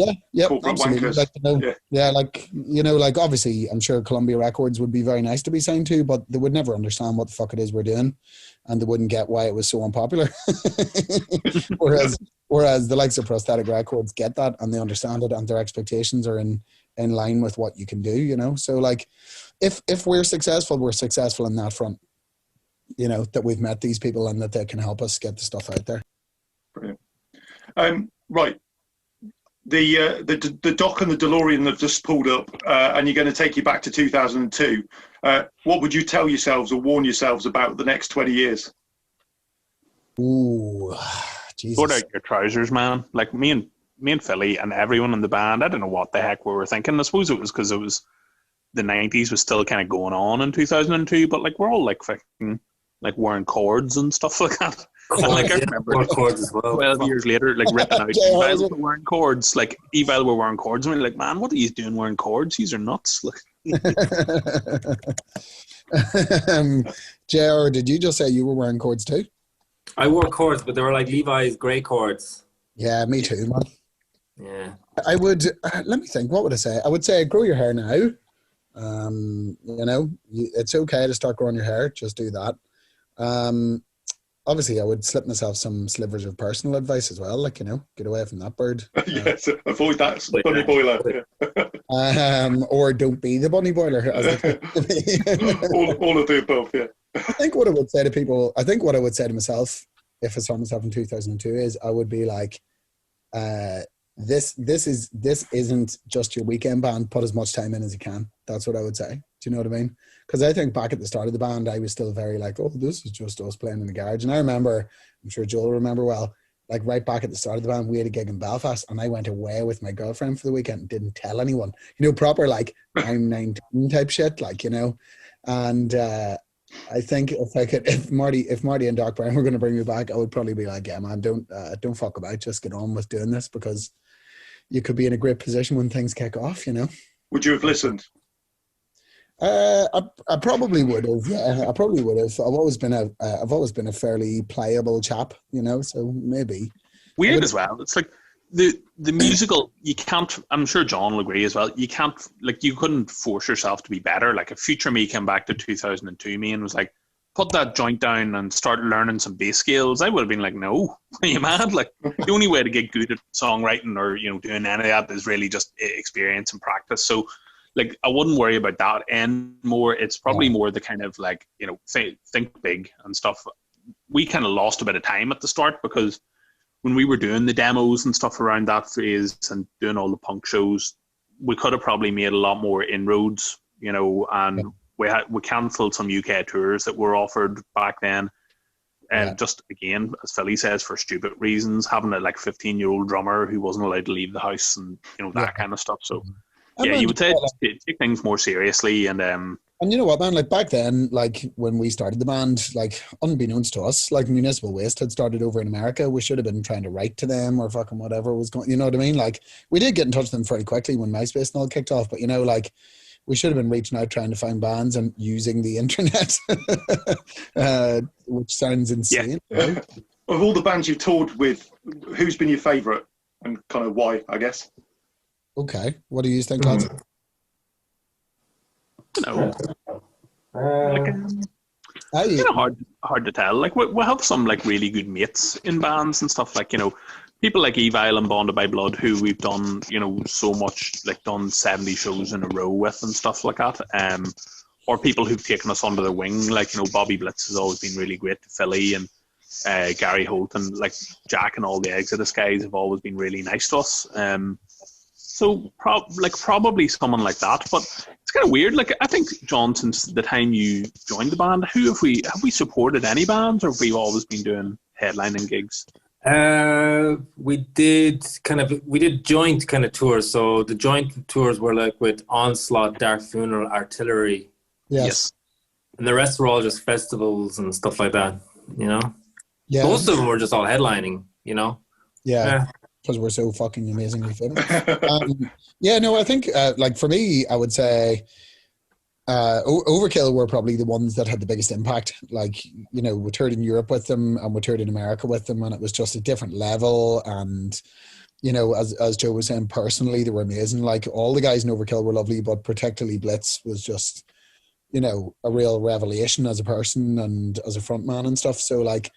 corporate absolutely. wankers. Like, like, you know, like obviously I'm sure Columbia Records would be very nice to be signed to, but they would never understand what the fuck it is we're doing, and they wouldn't get why it was so unpopular. whereas the likes of Prosthetic Records get that, and they understand it, and their expectations are in line with what you can do, you know. So like if we're successful in that front, you know, that we've met these people and that they can help us get the stuff out there. Brilliant. Right. The dock and the DeLorean have just pulled up, and you're going to take you back to 2002. What would you tell yourselves or warn yourselves about the next 20 years? Ooh, Jesus. Sort out your trousers, man. Like me and Philly and everyone in the band, I don't know what the heck we were thinking. I suppose it was because it was the 90s was still kind of going on in 2002, but like we're all like fucking like wearing cords and stuff like that. And like I remember cords as well. 12 years later, like ripping out Evil were wearing cords. Like Evil were wearing cords, and we're like, man, what are you doing wearing cords? These are nuts. Like, JR, did you just say you were wearing cords too? I wore cords, but they were like Levi's grey cords. Yeah, me too, man. Yeah. I would, let me think, what would I say? I would say grow your hair now. You know, it's okay to start growing your hair, just do that. Obviously I would slip myself some slivers of personal advice as well, like, you know, get away from that bird. Yes, avoid that bunny boiler. Or don't be the bunny boiler. all of the above, yeah. I think what I would say to people, I think what I would say to myself if I saw myself in 2002 is I would be like, this isn't just your weekend band, put as much time in as you can. That's what I would say. Do you know what I mean? Because I think back at the start of the band, I was still very like, oh, this is just us playing in the garage. And I remember, I'm sure Joel will remember well, like right back at the start of the band, we had a gig in Belfast and I went away with my girlfriend for the weekend and didn't tell anyone. You know, proper like I'm 19 type shit, like, you know. And I think if Marty and Doc Brown were going to bring me back, I would probably be like, yeah, man, don't fuck about, just get on with doing this, because you could be in a great position when things kick off, you know. Would you have listened? I probably would have. Yeah, I probably would have. I've always been a fairly pliable chap, you know. So maybe weird as well. It's like the musical. You can't. I'm sure John will agree as well. You can't, like, you couldn't force yourself to be better. Like if Future Me came back to 2002 me and was like, put that joint down and start learning some bass scales, I would have been like, no, are you mad? Like the only way to get good at songwriting or, you know, doing any of that is really just experience and practice. So, like, I wouldn't worry about that anymore. It's probably more the kind of, like, you know, think big and stuff. We kind of lost a bit of time at the start, because when we were doing the demos and stuff around that phase and doing all the punk shows, we could have probably made a lot more inroads, you know, and we cancelled some UK tours that were offered back then. And just, again, as Philly says, for stupid reasons, having a, like, 15-year-old drummer who wasn't allowed to leave the house and, you know, that kind of stuff. So, yeah, you would say take things more seriously. And you know what, man, like back then, like when we started the band, like unbeknownst to us, like Municipal Waste had started over in America. We should have been trying to write to them or fucking whatever was going, you know what I mean? Like we did get in touch with them fairly quickly when MySpace and all kicked off, but, you know, like we should have been reaching out trying to find bands and using the internet, which sounds insane. Yeah. Right? Of all the bands you've toured with, who's been your favourite and kind of why, I guess? Okay, what do you think, lads? No, it's kind of hard to tell. Like we have some, like, really good mates in bands and stuff. Like, you know, people like Evil and Bonded by Blood, who we've done, you know, so much, like done 70 shows in a row with and stuff like that. Or people who've taken us under their wing, like, you know, Bobby Blitz has always been really great to Philly, and Gary Holt and, like, Jack and all the Exodus guys have always been really nice to us. So probably someone like that, but it's kind of weird. Like, I think, John, since the time you joined the band, have we supported any bands, or have we always been doing headlining gigs? We did joint kind of tours. So the joint tours were like with Onslaught, Dark Funeral, Artillery. Yes. And the rest were all just festivals and stuff like that, you know? Yeah. Most of them were just all headlining, you know? Yeah. Because we're so fucking amazingly famous. I think, like, for me, I would say Overkill were probably the ones that had the biggest impact. Like, you know, we toured in Europe with them and we toured in America with them, and it was just a different level. And, you know, as Joe was saying, personally, they were amazing. Like, all the guys in Overkill were lovely, but particularly Blitz was just, you know, a real revelation as a person and as a frontman and stuff. So, like,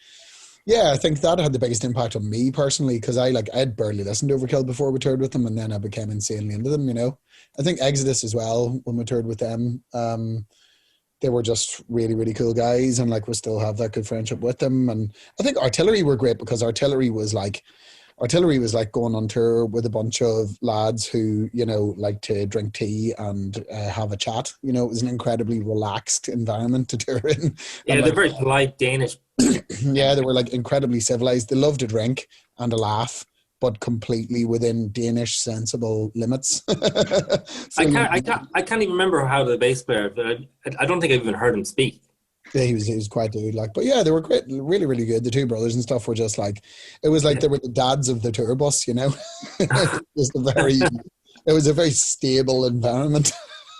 yeah, I think that had the biggest impact on me personally, because I'd barely listened to Overkill before we toured with them, and then I became insanely into them, you know. I think Exodus as well, when we toured with them, they were just really, really cool guys, and, like, we still have that good friendship with them. And I think Artillery were great, because Artillery was like going on tour with a bunch of lads who, you know, like to drink tea and have a chat. You know, it was an incredibly relaxed environment to tour in. Yeah, and, they're very polite Danish. Yeah, they were, like, incredibly civilized. They loved a drink and a laugh, but completely within Danish sensible limits. I can't even remember how the bass player, but I don't think I've even heard him speak. Yeah, he was quite good. Like, but yeah, they were great, really, really good. The two brothers and stuff were just like, it was like they were the dads of the tour bus, you know. It was a very stable environment.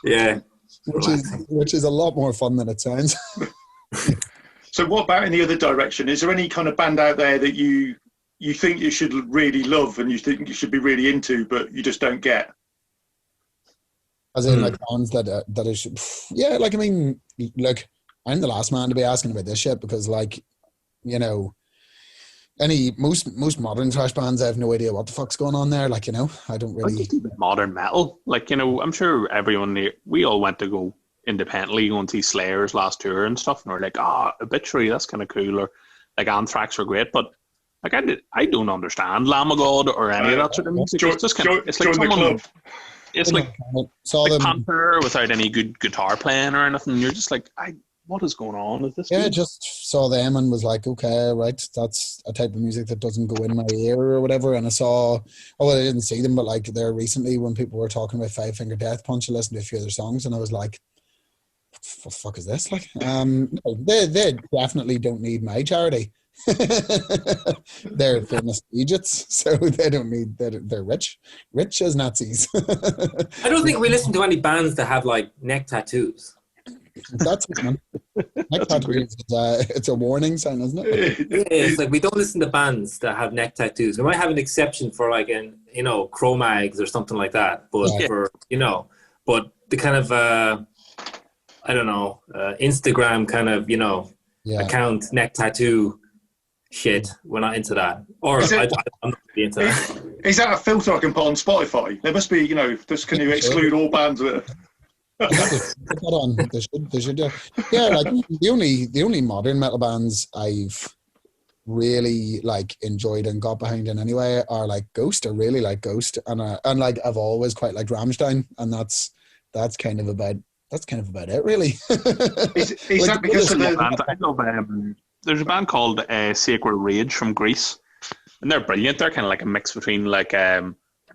Yeah, which is a lot more fun than it sounds. So what about in the other direction? Is there any kind of band out there that you think you should really love and you think you should be really into, but you just don't get? As in, like, bands that I should... Yeah, like, I mean, look, I'm the last man to be asking about this shit, because, like, you know, most modern thrash bands, I have no idea what the fuck's going on there. Like, you know, I don't really... Modern metal. Like, you know, I'm sure we all went to go independently go and see Slayer's last tour and stuff, and we're like, Obituary, that's kind of cool, or like Anthrax were great, but, like, I don't understand Lamb of God or any of that sort of music. It's just kind of, it's like someone, it's like Panther without any good guitar playing or anything. You're just like, what is going on? Is this? Yeah, I just saw them and was like, okay, right, that's a type of music that doesn't go in my ear or whatever. And I didn't see them, but, like, there recently when people were talking about Five Finger Death Punch, I listened to a few of their songs and I was like, the fuck is this? Like, no, they definitely don't need my charity. They're Egypts, so they don't need. They're rich as Nazis. I don't think we listen to any bands that have like neck tattoos. That's it, man. Neck tattoos. It's a warning sign, isn't it? Yeah, it's like we don't listen to bands that have neck tattoos. We might have an exception for like Cro-Mags or something like that, but for but the kind of I don't know, Instagram kind of account neck tattoo shit. We're not into that. Or I'm not really into that. Is that a filter I can put on Spotify? There must be, just can you exclude all bands with it? They should do. Yeah, like the only modern metal bands I've really like enjoyed and got behind in anyway are like Ghost. I really like Ghost, and like I've always quite liked Rammstein, and that's kind of about it, really. Is that because of the band? I love there's a band called Sacred Rage from Greece, and they're brilliant. They're kind of like a mix between like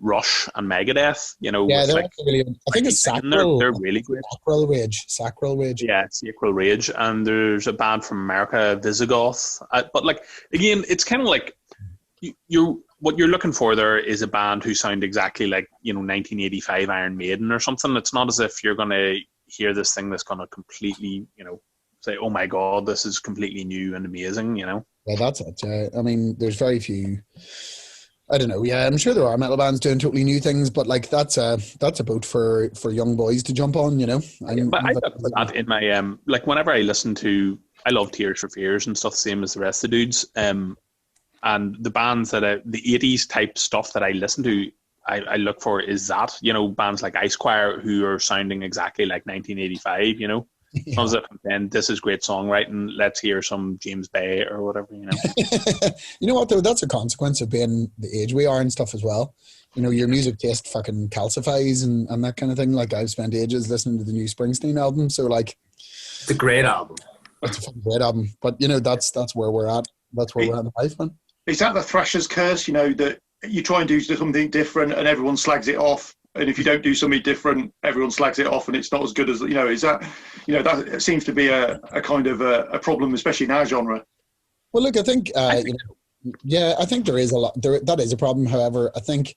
Rush and Megadeth. Yeah, they're like, really. I think it's Sacral. They're really great. Sacral Rage. Yeah, Sacral Rage, and there's a band from America, Visigoth. But like again, it's kind of like what you're looking for there is a band who sound exactly like 1985 Iron Maiden or something. It's not as if you're going to hear this thing that's going to completely say, oh my god, this is completely new and amazing. Yeah, that's it. I mean, there's very few. I don't know. Yeah, I'm sure there are metal bands doing totally new things, but like that's a boat for young boys to jump on. But I put that in my like whenever I listen to, I love Tears for Fears and stuff, same as the rest of the dudes. And the bands that the 80s type stuff that I listen to, I look for is that bands like Ice Choir who are sounding exactly like 1985. Yeah. As if then this is great songwriting. Let's hear some James Bay or whatever. You know what though? That's a consequence of being the age we are and stuff as well. Your music taste fucking calcifies and that kind of thing. Like I've spent ages listening to the new Springsteen album, so like it's a great album. It's a fucking great album. But that's where we're at. That's where we're at in life, man. Is that the Thrashers curse? That you try and do something different and everyone slags it off. And if you don't do something different, everyone slags it off, and it's not as good as Is that that seems to be a kind of a problem, especially in our genre. Well, look, I think I think there is a lot. That is a problem. However, I think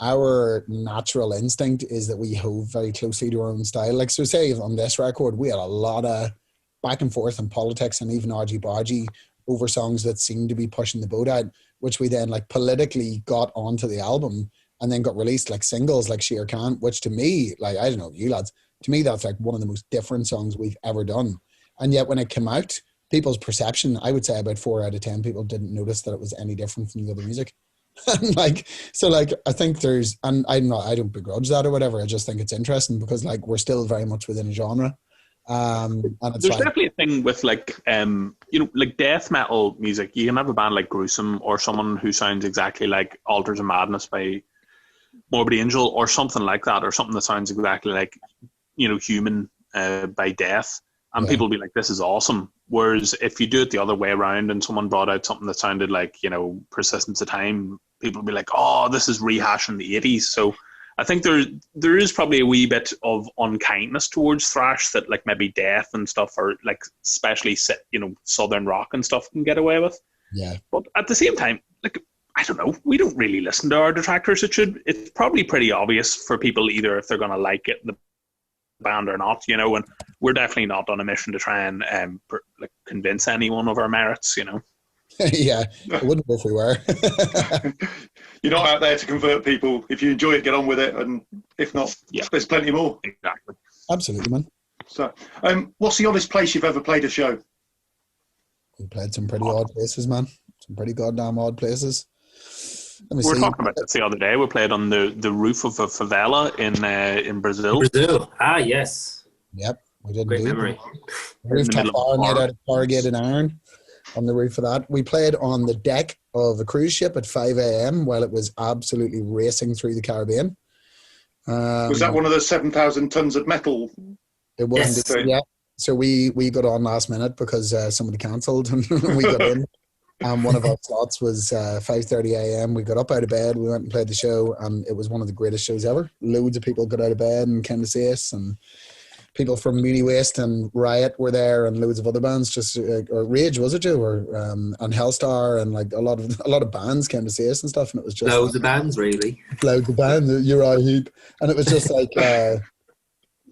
our natural instinct is that we hold very closely to our own style. Like, so say on this record, we had a lot of back and forth in politics and even argy-bargy over songs that seemed to be pushing the boat out, which we then like politically got onto the album. And then got released like singles like Shere Khan, which to me, like, I don't know, you lads, to me, that's like one of the most different songs we've ever done. And yet when it came out, people's perception, I would say about 4 out of 10 people didn't notice that it was any different from the other music. And like, so like, I think there's, and I don't begrudge that or whatever. I just think it's interesting because like, we're still very much within a genre. And it's there's definitely a thing with like, like death metal music. You can have a band like Gruesome or someone who sounds exactly like Altars of Madness by Morbid Angel or something like that, or something that sounds exactly like Human by Death, and people be like, this is awesome. Whereas if you do it the other way around and someone brought out something that sounded like Persistence of Time, people be like, oh, this is rehashing the 80s. So I think there is probably a wee bit of unkindness towards thrash that like maybe Death and stuff, or like especially southern rock and stuff can get away with. Yeah, but at the same time, like, I don't know, we don't really listen to our detractors. It's probably pretty obvious for people either if they're going to like it, the band or not, and we're definitely not on a mission to try and convince anyone of our merits, Yeah, it wouldn't if we were. You're not out there to convert people. If you enjoy it, get on with it, and if not, there's plenty more. Exactly. Absolutely, man. So, what's the oddest place you've ever played a show? We played some pretty odd places, man. Some pretty goddamn odd places. We were talking about this the other day. We played on the roof of a favela in Brazil. Brazil. Ah, yes. Yep, we did. Great memory. Rooftop bar made out of corrugated iron on the roof of that. We played on the deck of a cruise ship at 5 a.m. while it was absolutely racing through the Caribbean. Was that one of those 7,000 tons of metal? It was, yes. Yeah. So we got on last minute because somebody cancelled and we got in. And one of our slots was 5:30 a.m. We got up out of bed, we went and played the show, and it was one of the greatest shows ever. Loads of people got out of bed and came to see us, and people from Muni Waste and Riot were there, and loads of other bands. Just or Rage, was it, Joe? Or and Hellstar, and like a lot of bands came to see us and stuff. And it was just loads of bands, really. Loads of bands, Uriah Heep, and it was just like.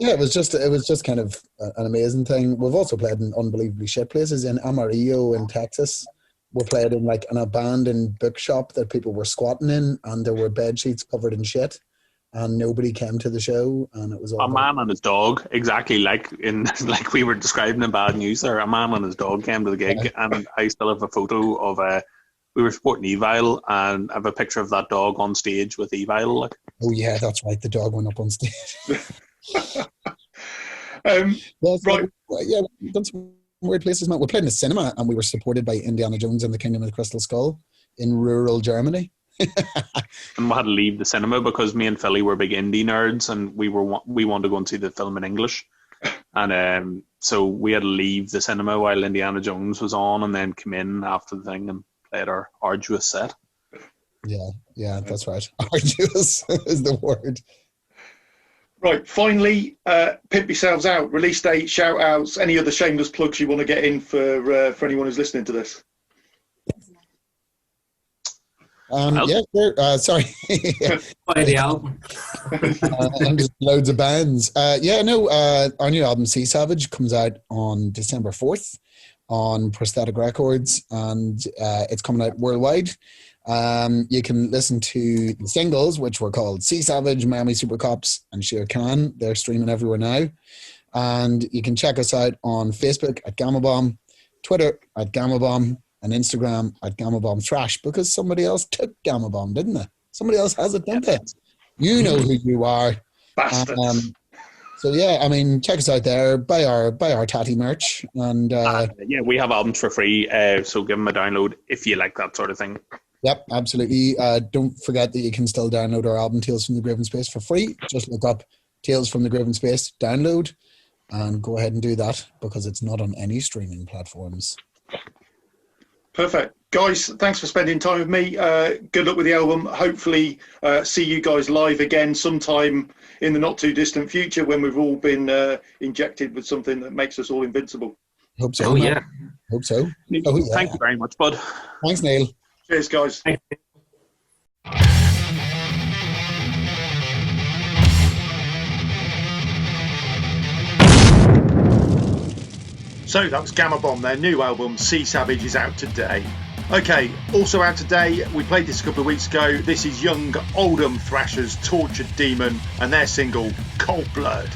Yeah, it was just kind of an amazing thing. We've also played in unbelievably shit places. In Amarillo in Texas, we played in like an abandoned bookshop that people were squatting in, and there were bed sheets covered in shit, and nobody came to the show, and it was all a man and his dog, exactly like we were describing in Bad News there. A man and his dog came to the gig, and I still have a photo of we were supporting Evil, and I have a picture of that dog on stage with Evil. Like. Oh yeah, that's right. The dog went up on stage. Right. Yeah, that's weird places, man. We played in the cinema, and we were supported by Indiana Jones and the Kingdom of the Crystal Skull in rural Germany. And we had to leave the cinema because me and Philly were big indie nerds, and we wanted to go and see the film in English, and so we had to leave the cinema while Indiana Jones was on, and then come in after the thing and played our arduous set. Yeah, that's right. Arduous is the word. Right, finally, pimp yourselves out. Release date, shout outs, any other shameless plugs you want to get in for anyone who's listening to this? Yeah, sure. Sorry. Play the album. And just loads of bands. Our new album, Sea Savage, comes out on December 4th on Prosthetic Records, and it's coming out worldwide. You can listen to the singles, which were called Sea Savage, Miami Super Cops, and Shere Khan. They're streaming everywhere now. And you can check us out on Facebook at Gama Bomb, Twitter at Gama Bomb, and Instagram at Gama Bomb Thrash, because somebody else took Gama Bomb, didn't they? Somebody else has it, don't they? You know who you are. Bastards. So yeah, I mean, check us out there. Buy our tatty merch, and yeah, we have albums for free. So give them a download if you like that sort of thing. Yep, absolutely. Don't forget that you can still download our album Tales from the Grave in Space for free. Just look up Tales from the Grave in Space, download, and go ahead and do that, because it's not on any streaming platforms. Perfect. Guys, thanks for spending time with me. Good luck with the album. Hopefully see you guys live again sometime in the not too distant future, when we've all been injected with something that makes us all invincible. Hope so. Oh, yeah. Hope so. Oh, yeah. Thank you very much, bud. Thanks, Neil. Cheers, guys. So that was Gama Bomb. Their new album, Sea Savage, is out today. Okay, also out today, we played this a couple of weeks ago. This is young Oldham Thrashers, Tortured Demon, and their single, Cold Blood.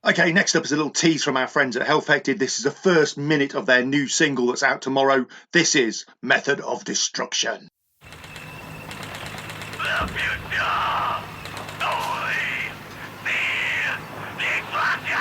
Okay, next up is a little tease from our friends at Hellfekted. This is the first minute of their new single that's out tomorrow. This is Method of Destruction. The future, only the destruction.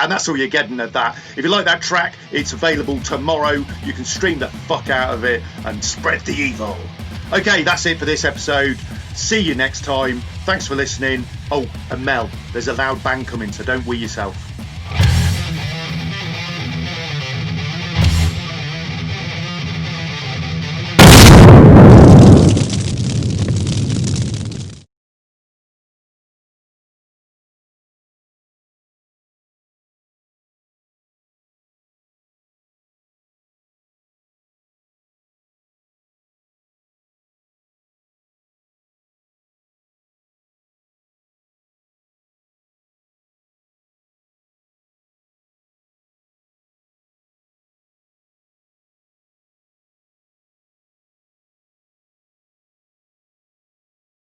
And that's all you're getting at that. If you like that track, it's available tomorrow. You can stream the fuck out of it and spread the evil. Okay, that's it for this episode. See you next time. Thanks for listening. Oh, and Mel, there's a loud bang coming, so don't wee yourself.